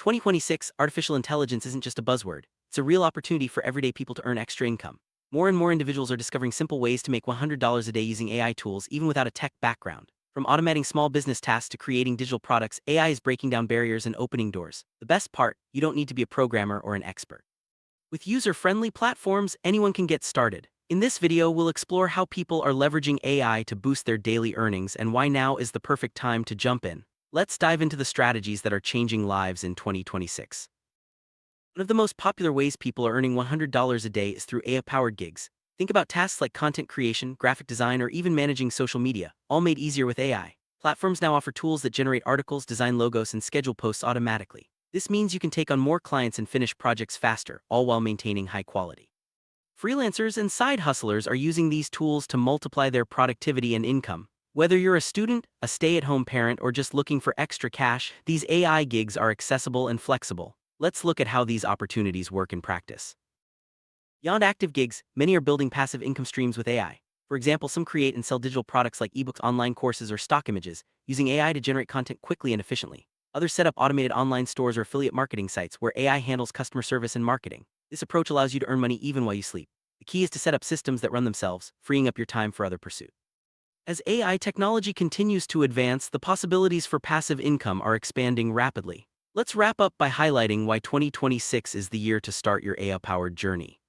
2026, artificial intelligence isn't just a buzzword, it's a real opportunity for everyday people to earn extra income. More and more individuals are discovering simple ways to make $100 a day using AI tools even without a tech background. From automating small business tasks to creating digital products, AI is breaking down barriers and opening doors. The best part, you don't need to be a programmer or an expert. With user-friendly platforms, anyone can get started. In this video, we'll explore how people are leveraging AI to boost their daily earnings and why now is the perfect time to jump in. Let's dive into the strategies that are changing lives in 2026. One of the most popular ways people are earning $100 a day is through AI-powered gigs. Think about tasks like content creation, graphic design, or even managing social media, all made easier with AI. Platforms now offer tools that generate articles, design logos, and schedule posts automatically. This means you can take on more clients and finish projects faster, all while maintaining high quality. Freelancers and side hustlers are using these tools to multiply their productivity and income. Whether you're a student, a stay-at-home parent, or just looking for extra cash, these AI gigs are accessible and flexible. Let's look at how these opportunities work in practice. Beyond active gigs, many are building passive income streams with AI. For example, some create and sell digital products like ebooks, online courses, or stock images, using AI to generate content quickly and efficiently. Others set up automated online stores or affiliate marketing sites where AI handles customer service and marketing. This approach allows you to earn money even while you sleep. The key is to set up systems that run themselves, freeing up your time for other pursuits. As AI technology continues to advance, the possibilities for passive income are expanding rapidly. Let's wrap up by highlighting why 2026 is the year to start your AI-powered journey.